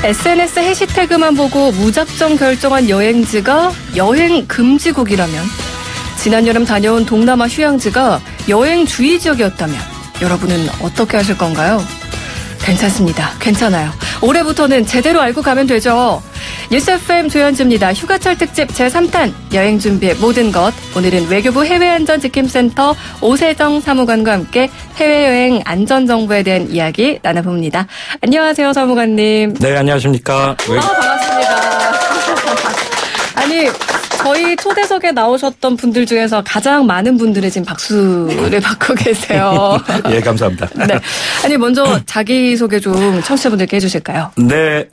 SNS 해시태그만 보고 무작정 결정한 여행지가 여행 금지국이라면, 지난 여름 다녀온 동남아 휴양지가 여행 주의 지역이었다면 여러분은 어떻게 하실 건가요? 괜찮습니다. 괜찮아요. 올해부터는 제대로 알고 가면 되죠. 뉴스 FM 조현주입니다. 휴가철 특집 제3탄 여행 준비의 모든 것. 오늘은 외교부 해외안전지킴센터 오세정 사무관과 함께 해외여행 안전정보에 대한 이야기 나눠봅니다. 안녕하세요, 사무관님. 네, 안녕하십니까. 반갑습니다. 아니, 저희 초대석에 나오셨던 분들 중에서 가장 많은 분들이 지금 박수를 받고 계세요. 예, 감사합니다. 네. 아니, 먼저 자기소개 좀 청취자분들께 해주실까요? 네,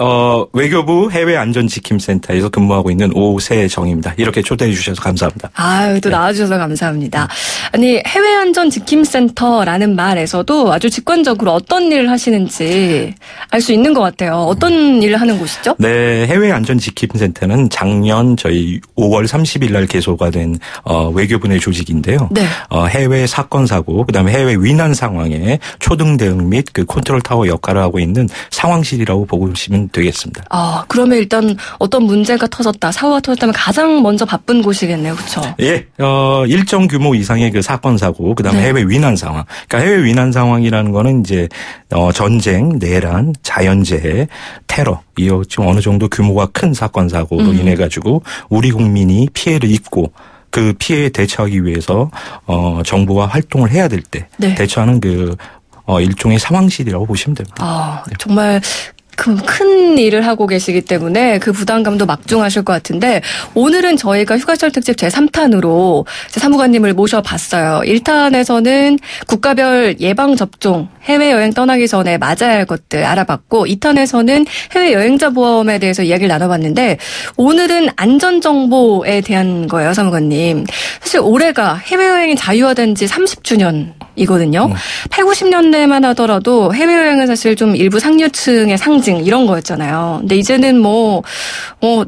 외교부 해외안전지킴센터에서 근무하고 있는 오세정입니다. 이렇게 초대해 주셔서 감사합니다. 아유, 또 나와주셔서 감사합니다. 아니, 해외안전지킴센터라는 말에서도 아주 직관적으로 어떤 일을 하시는지 알 수 있는 것 같아요. 어떤 일을 하는 곳이죠? 네, 해외안전지킴센터는 작년 저희 5월 30일 날 개소가 된 외교부 내 조직인데요. 네. 해외 사건 사고, 그다음에 해외 위난 상황에 초등 대응 및 그 컨트롤 타워 역할을 하고 있는 상황실이라고 보시면 되겠습니다. 그러면 일단 어떤 문제가 터졌다, 사고가 터졌다면 가장 먼저 바쁜 곳이겠네요, 그렇죠? 예, 일정 규모 이상의 그 사건 사고, 그다음에 네. 해외 위난 상황. 그러니까 해외 위난 상황이라는 거는 이제 전쟁, 내란, 자연재해, 테러. 이 지금 어느 정도 규모가 큰 사건 사고로 인해 가지고 우리 국민이 피해를 입고 그 피해에 대처하기 위해서 정부가 활동을 해야 될 때 네. 대처하는 그 일종의 상황실이라고 보시면 됩니다. 정말 큰 일을 하고 계시기 때문에 그 부담감도 막중하실 것 같은데, 오늘은 저희가 휴가철 특집 제3탄으로 사무관님을 모셔봤어요. 1탄에서는 국가별 예방접종, 해외여행 떠나기 전에 맞아야 할 것들 알아봤고, 2탄에서는 해외여행자 보험에 대해서 이야기를 나눠봤는데, 오늘은 안전정보에 대한 거예요, 사무관님. 사실 올해가 해외여행이 자유화된 지 30주년이거든요. 8, 90년대만 하더라도 해외여행은 사실 좀 일부 상류층의 상징 이런 거였잖아요. 근데 이제는 뭐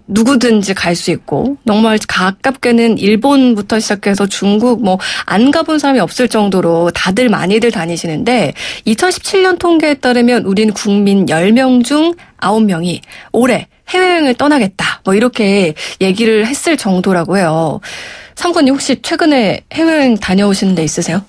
누구든지 갈 수 있고, 정말 가깝게는 일본부터 시작해서 중국 안 가본 사람이 없을 정도로 다들 많이들 다니시는데, 2017년 통계에 따르면 우리는 국민 10명 중 9명이 올해 해외여행을 떠나겠다, 이렇게 얘기를 했을 정도라고 해요. 사무관님 혹시 최근에 해외여행 다녀오신 데 있으세요?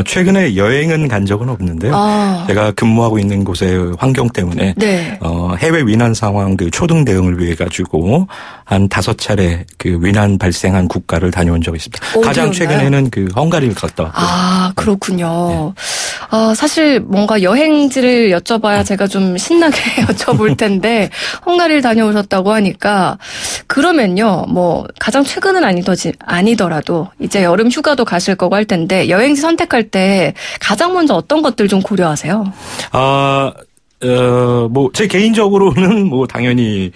최근에 여행은 간 적은 없는데요. 제가 근무하고 있는 곳의 환경 때문에 네. 해외 위난 상황 그 초등 대응을 위해 가지고 한 5차례 그 위난 발생한 국가를 다녀온 적이 있습니다. 가장 최근에는 그 헝가리를 갔다 왔고요. 그렇군요. 네. 사실 뭔가 여행지를 여쭤봐야 제가 좀 신나게 여쭤볼 텐데 헝가리를 다녀오셨다고 하니까, 그러면요, 가장 최근은 아니더라도 이제 여름 휴가도 가실 거고 할 텐데, 여행지 선택할 때 가장 먼저 어떤 것들 좀 고려하세요? 제 개인적으로는 당연히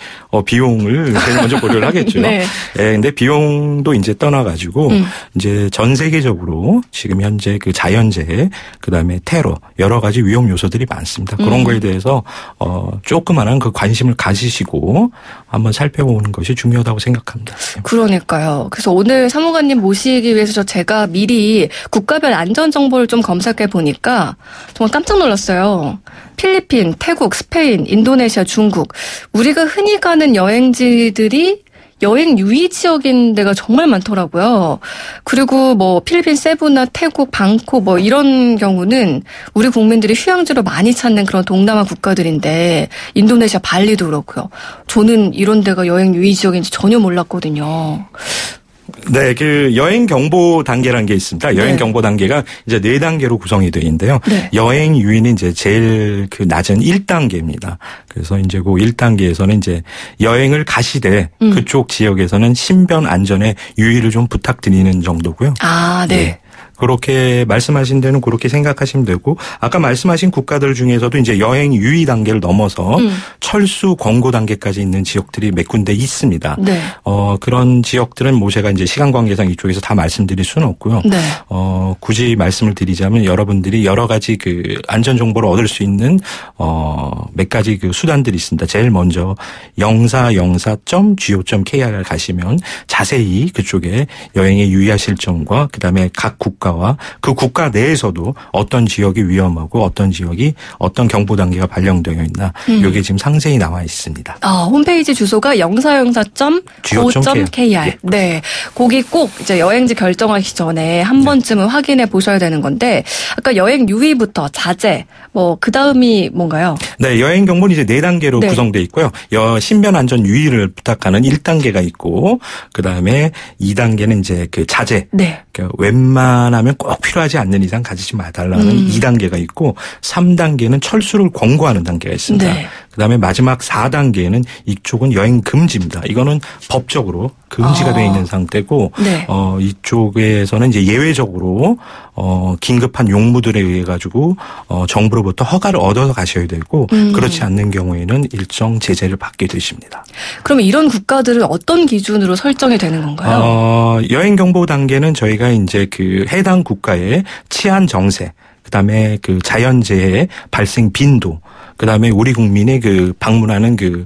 비용을 제일 먼저 고려를 하겠죠. 네. 예, 근데 비용도 이제 떠나가지고 이제 전 세계적으로 지금 현재 그 자연재해, 그다음에 테러, 여러 가지 위험 요소들이 많습니다. 그런 거에 대해서 조그마한 그 관심을 가지시고 한번 살펴보는 것이 중요하다고 생각합니다. 그러니까요. 그래서 오늘 사무관님 모시기 위해서 제가 미리 국가별 안전 정보를 좀 검색해 보니까 정말 깜짝 놀랐어요. 필리핀, 태국, 스페인, 인도네시아, 중국. 우리가 흔히 가는 여행지들이 여행 유의 지역인 데가 정말 많더라고요. 그리고 필리핀 세부나 태국, 방콕 이런 경우는 우리 국민들이 휴양지로 많이 찾는 그런 동남아 국가들인데, 인도네시아 발리도 그렇고요. 저는 이런 데가 여행 유의 지역인지 전혀 몰랐거든요. 네, 그 여행 경보 단계라는 게 있습니다. 여행 경보 단계가 이제 4단계로 구성이 되어 있는데요. 네. 여행 유의는 이제 제일 그 낮은 1단계입니다. 그래서 이제 그 1단계에서는 이제 여행을 가시되 그쪽 지역에서는 신변 안전에 유의를 좀 부탁드리는 정도고요. 네. 네. 그렇게 말씀하신 데는 그렇게 생각하시면 되고, 아까 말씀하신 국가들 중에서도 이제 여행 유의 단계를 넘어서 철수 권고 단계까지 있는 지역들이 몇 군데 있습니다. 네. 그런 지역들은 제가 이제 시간 관계상 이쪽에서 다 말씀드릴 수는 없고요. 네. 굳이 말씀을 드리자면 여러분들이 여러 가지 그 안전 정보를 얻을 수 있는 몇 가지 그 수단들이 있습니다. 제일 먼저 영사.go.kr을 가시면 자세히 그쪽에 여행에 유의하실 점과 그다음에 각 국가 국가와 그 국가 내에서도 어떤 지역이 위험하고 어떤 지역이 어떤 경보 단계가 발령되어 있나 이게 지금 상세히 나와 있습니다. 홈페이지 주소가 영사영사.go.kr. 예. 네, 거기 꼭 이제 여행지 결정하기 전에 한 번쯤은 확인해 보셔야 되는 건데 아까 여행 유의부터 자제 그 다음이 뭔가요? 네, 여행 경보는 이제 4단계로 구성되어 있고요. 신변 안전 유의를 부탁하는 1단계가 있고 그다음에 2단계는 이제 그 자제. 네. 웬만하면 꼭 필요하지 않는 이상 가지지 마달라는 2단계가 있고 3단계는 철수를 권고하는 단계가 있습니다. 네. 그다음에 마지막 4단계는 이쪽은 여행 금지입니다. 이거는 법적으로 금지가 되어 있는 상태고 네. 이쪽에서는 이제 예외적으로 긴급한 용무들에 의해 가지고 정부로부터 허가를 얻어서 가셔야 되고 그렇지 않는 경우에는 일정 제재를 받게 되십니다. 그럼 이런 국가들은 어떤 기준으로 설정이 되는 건가요? 여행 경보 단계는 저희가 이제 그 해당 국가의 치안 정세, 그다음에 그 자연재해 발생 빈도, 그다음에 우리 국민의 그 방문하는 그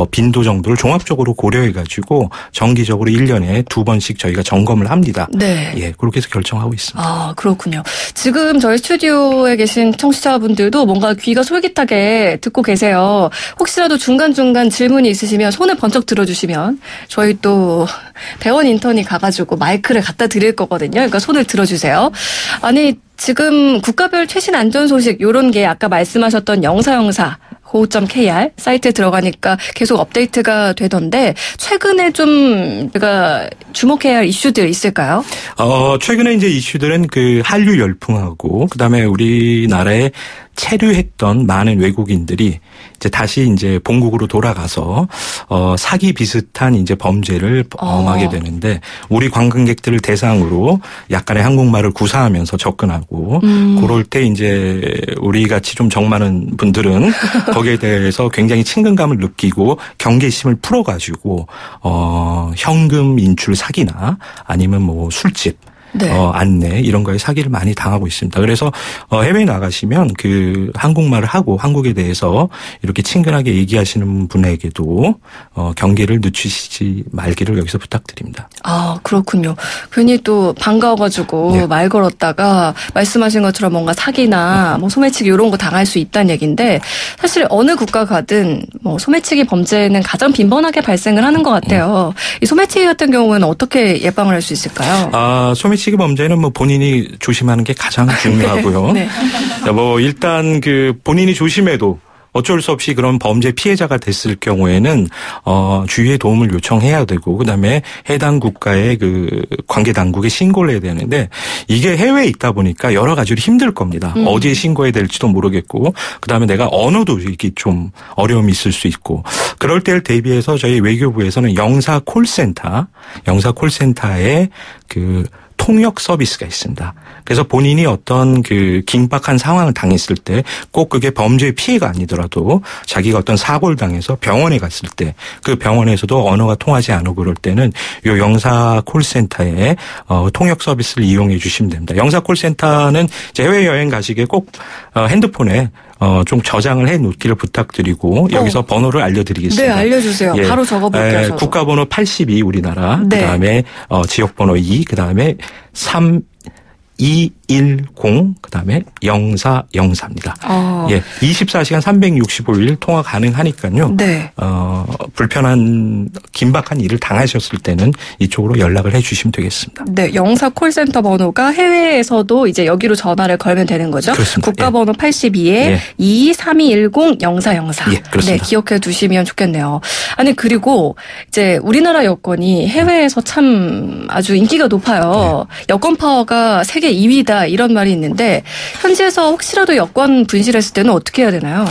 빈도 정도를 종합적으로 고려해가지고 정기적으로 1년에 2번씩 저희가 점검을 합니다. 네. 예, 그렇게 해서 결정하고 있습니다. 그렇군요. 지금 저희 스튜디오에 계신 청취자분들도 뭔가 귀가 솔깃하게 듣고 계세요. 혹시라도 중간중간 질문이 있으시면 손을 번쩍 들어주시면 저희 또 배원 인턴이 가가지고 마이크를 갖다 드릴 거거든요. 그러니까 손을 들어주세요. 아니, 지금 국가별 최신 안전 소식 이런 게 아까 말씀하셨던 영사영사 go.kr 사이트에 들어가니까 계속 업데이트가 되던데 최근에 좀 우리가 주목해야 할 이슈들 있을까요? 최근에 이제 이슈들은 그 한류 열풍하고 그다음에 우리나라에 체류했던 많은 외국인들이 이제 다시 이제 본국으로 돌아가서 사기 비슷한 이제 범죄를 범하게 되는데 우리 관광객들을 대상으로 약간의 한국말을 구사하면서 접근하고 그럴 때 이제 우리 같이 좀 정 많은 분들은 거기에 대해서 굉장히 친근감을 느끼고 경계심을 풀어가지고 현금 인출 사기나 아니면 뭐 술집 네. 안내 이런 거에 사기를 많이 당하고 있습니다. 그래서 해외에 나가시면 그 한국말을 하고 한국에 대해서 이렇게 친근하게 얘기하시는 분에게도 경계를 늦추시지 말기를 여기서 부탁드립니다. 그렇군요. 괜히 또 반가워가지고 네. 말 걸었다가 말씀하신 것처럼 뭔가 사기나 뭐 소매치기 이런 거 당할 수 있다는 얘기인데 사실 어느 국가 가든 뭐 소매치기 범죄는 가장 빈번하게 발생을 하는 것 같아요. 이 소매치기 같은 경우는 어떻게 예방을 할 수 있을까요? 소매치기 범죄는 뭐 본인이 조심하는 게 가장 중요하고요. 네. 뭐 일단 그 본인이 조심해도 어쩔 수 없이 그런 범죄 피해자가 됐을 경우에는 주위의 도움을 요청해야 되고 그다음에 해당 국가의 그 관계 당국에 신고를 해야 되는데 이게 해외에 있다 보니까 여러 가지로 힘들 겁니다. 어디에 신고해야 될지도 모르겠고 그다음에 내가 언어도 이게 좀 어려움이 있을 수 있고 그럴 때를 대비해서 저희 외교부에서는 영사 콜센터에 그 통역 서비스가 있습니다. 그래서 본인이 어떤 그 긴박한 상황을 당했을 때 꼭 그게 범죄의 피해가 아니더라도 자기가 어떤 사고를 당해서 병원에 갔을 때 그 병원에서도 언어가 통하지 않고 그럴 때는 요 영사 콜센터에 통역 서비스를 이용해 주시면 됩니다. 영사 콜센터는 이제 해외여행 가시기에 꼭 핸드폰에 좀 저장을 해 놓기를 부탁드리고 여기서 번호를 알려드리겠습니다. 네, 알려주세요. 예. 바로 적어볼게요. 국가번호 82 우리나라, 네. 그다음에 지역번호 2, 그다음에 3210, 그다음에 0404입니다. 예, 24시간 365일 통화 가능하니까요. 네. 불편한 긴박한 일을 당하셨을 때는 이쪽으로 연락을 해 주시면 되겠습니다. 네, 영사 콜센터 번호가 해외에서도 이제 여기로 전화를 걸면 되는 거죠? 그렇습니다. 국가번호 82에 예. 223210-0404. 예, 그렇습니다. 네, 기억해 두시면 좋겠네요. 아니, 그리고 이제 우리나라 여권이 해외에서 참 아주 인기가 높아요. 여권 파워가 세계 2위다 이런 말이 있는데 현지에서 혹시라도 여권 분실했을 때는 어떻게 해야 되나요?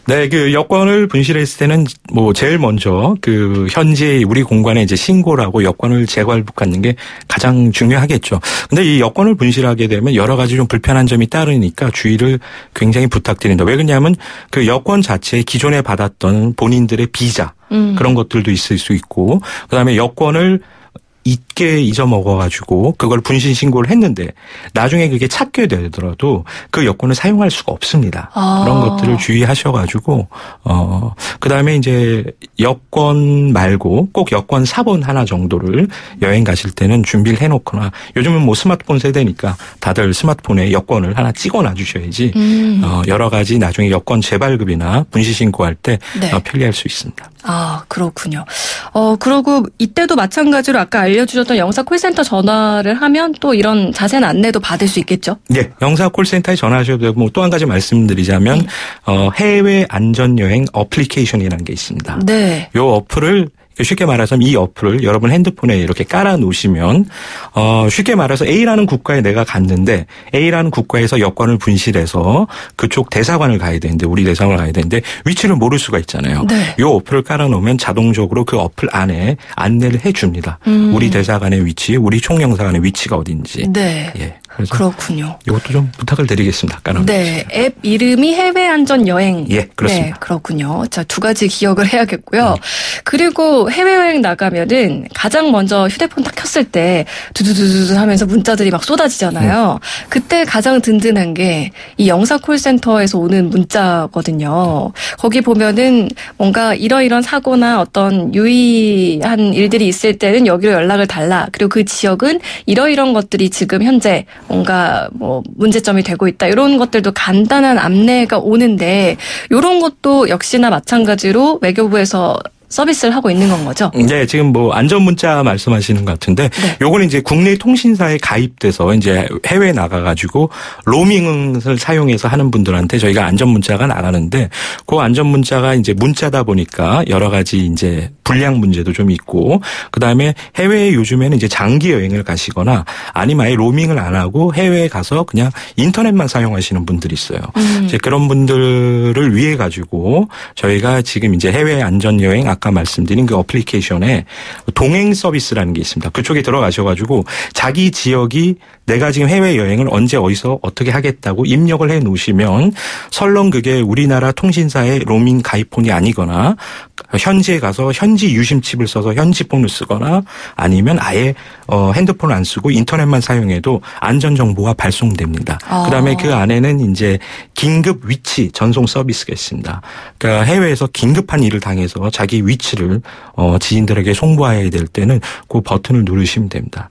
네, 그 여권을 분실했을 때는 뭐 제일 먼저 그 현지 우리 공관에 이제 신고를 하고 여권을 재활복하는 게 가장 중요하겠죠. 근데 이 여권을 분실하게 되면 여러 가지 좀 불편한 점이 따르니까 주의를 굉장히 부탁드립니다. 왜 그러냐면 그 여권 자체에 기존에 받았던 본인들의 비자 그런 것들도 있을 수 있고 그다음에 여권을 잊게 잊어먹어가지고 그걸 분신 신고를 했는데 나중에 그게 찾게 되더라도 그 여권을 사용할 수가 없습니다. 그런 것들을 주의하셔가지고 그다음에 이제 여권 말고 꼭 여권 사본 하나 정도를 여행 가실 때는 준비를 해놓거나 요즘은 뭐 스마트폰 세대니까 다들 스마트폰에 여권을 하나 찍어놔 주셔야지 여러 가지 나중에 여권 재발급이나 분실 신고할 때 네. 편리할 수 있습니다. 아, 그렇군요. 그리고 이때도 마찬가지로 아까 알려주셨던 영사 콜센터 전화를 하면 또 이런 자세한 안내도 받을 수 있겠죠? 네. 영사 콜센터에 전화하셔도 되고 뭐 또 한 가지 말씀드리자면 해외 안전여행 어플리케이션이라는 게 있습니다. 네. 요 어플을 쉽게 말해서 이 어플을 여러분 핸드폰에 이렇게 깔아 놓으시면 쉽게 말해서 A라는 국가에 내가 갔는데 A라는 국가에서 여권을 분실해서 그쪽 대사관을 가야 되는데 우리 대사관을 가야 되는데 위치를 모를 수가 있잖아요. 네. 이 어플을 깔아 놓으면 자동적으로 그 어플 안에 안내를 해 줍니다. 우리 대사관의 위치, 우리 총영사관의 위치가 어딘지. 네. 예. 그래서 그렇군요. 이것도 좀 부탁을 드리겠습니다. 네. 앱 이름이 해외안전여행. 예, 그렇습니다. 네, 그렇군요. 자, 두 가지 기억을 해야겠고요. 그리고 해외여행 나가면은 가장 먼저 휴대폰 딱 켰을 때 두두두두 하면서 문자들이 막 쏟아지잖아요. 그때 가장 든든한 게 이 영사 콜센터에서 오는 문자거든요. 거기 보면은 뭔가 이러이런 사고나 어떤 유의한 일들이 있을 때는 여기로 연락을 달라. 그리고 그 지역은 이러이런 것들이 지금 현재 뭔가 뭐 문제점이 되고 있다. 이런 것들도 간단한 안내가 오는데 이런 것도 역시나 마찬가지로 외교부에서 서비스를 하고 있는 건 거죠? 네, 지금 뭐 안전문자 말씀하시는 것 같은데, 네. 요거는 이제 국내 통신사에 가입돼서 이제 해외에 나가가지고 로밍을 사용해서 하는 분들한테 저희가 안전문자가 나가는데, 그 안전문자가 이제 문자다 보니까 여러 가지 이제 불량 문제도 좀 있고, 그 다음에 해외에 요즘에는 이제 장기 여행을 가시거나 아니면 아예 로밍을 안 하고 해외에 가서 그냥 인터넷만 사용하시는 분들이 있어요. 이제 그런 분들을 위해 가지고 저희가 지금 이제 해외 안전여행 아까 말씀드린 그 어플리케이션에 동행 서비스라는 게 있습니다. 그쪽에 들어가셔가지고 자기 지역이 내가 지금 해외여행을 언제 어디서 어떻게 하겠다고 입력을 해 놓으시면 설령 그게 우리나라 통신사의 로밍 가입폰이 아니거나 현지에 가서 현지 유심칩을 써서 현지 폰을 쓰거나 아니면 아예 핸드폰을 안 쓰고 인터넷만 사용해도 안전정보가 발송됩니다. 그다음에 그 안에는 이제 긴급 위치 전송 서비스가 있습니다. 그러니까 해외에서 긴급한 일을 당해서 자기 위치를 지인들에게 송부해야 될 때는 그 버튼을 누르시면 됩니다.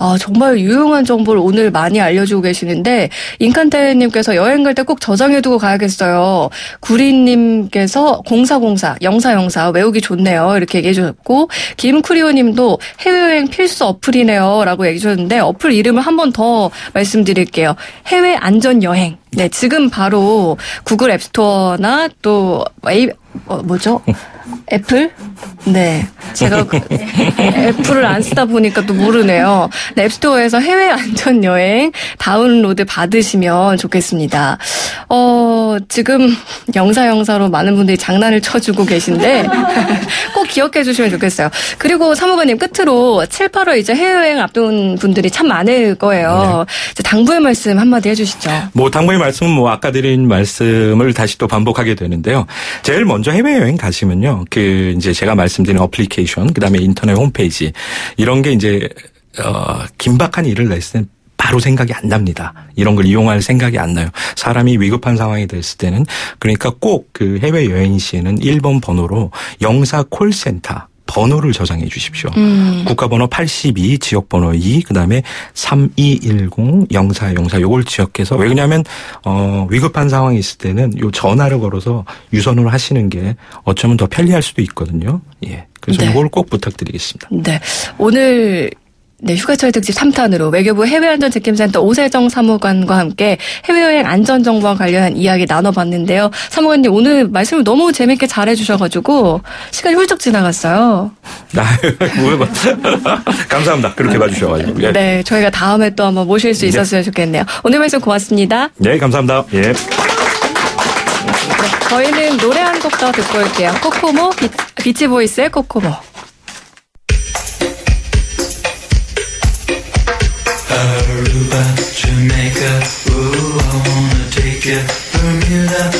아, 정말 유용한 정보를 오늘 많이 알려주고 계시는데 인칸테님께서 여행 갈 때 꼭 저장해두고 가야겠어요. 구리님께서 0404 영사 외우기 좋네요. 이렇게 얘기해 주셨고 김쿠리오님도 해외여행 필수 어플이네요. 라고 얘기해 주셨는데 어플 이름을 한 번 더 말씀드릴게요. 해외 안전여행. 네, 지금 바로 구글 앱스토어나 또 애플? 네. 제가 애플을 안 쓰다 보니까 또 모르네요. 네, 앱스토어에서 해외 안전여행 다운로드 받으시면 좋겠습니다. 지금 영사로 많은 분들이 장난을 쳐주고 계신데 꼭 기억해 주시면 좋겠어요. 그리고 사무관님 끝으로 7, 8월 이제 해외여행 앞둔 분들이 참 많을 거예요. 네. 이제 당부의 말씀 한마디 해주시죠. 뭐 당부의 말씀은 뭐 아까 드린 말씀을 다시 또 반복하게 되는데요. 제일 먼저 해외여행 가시면요. 그 이제 제가 말씀드린 어플리케이션, 그다음에 인터넷 홈페이지 이런 게 이제 긴박한 일을 냈을 땐 바로 생각이 안 납니다. 이런 걸 이용할 생각이 안 나요. 사람이 위급한 상황이 됐을 때는 그러니까 꼭 그 해외여행 시에는 1번 번호로 영사 콜센터 번호를 저장해 주십시오. 국가번호 82, 지역번호 2, 그다음에 3210 영사 요걸 지역해서 왜냐하면 위급한 상황이 있을 때는 요 전화를 걸어서 유선으로 하시는 게 어쩌면 더 편리할 수도 있거든요. 예. 그래서 이걸 꼭 부탁드리겠습니다. 네. 오늘 휴가철 특집 3탄으로 외교부 해외안전재킴센터 오세정 사무관과 함께 해외여행 안전정보와 관련한 이야기 나눠봤는데요. 사무관님 오늘 말씀을 너무 재밌게 잘해주셔가지고 시간이 훌쩍 지나갔어요. 감사합니다. 그렇게 봐주셔가지고. 예. 네, 저희가 다음에 또 한번 모실 수 있었으면 좋겠네요. 오늘 말씀 고맙습니다. 네, 감사합니다. 예. 저희는 노래 한 곡 더 듣고 올게요. 코코모, 비치보이스의 코코모. Aruba, Jamaica, ooh, I wanna take you, Bermuda,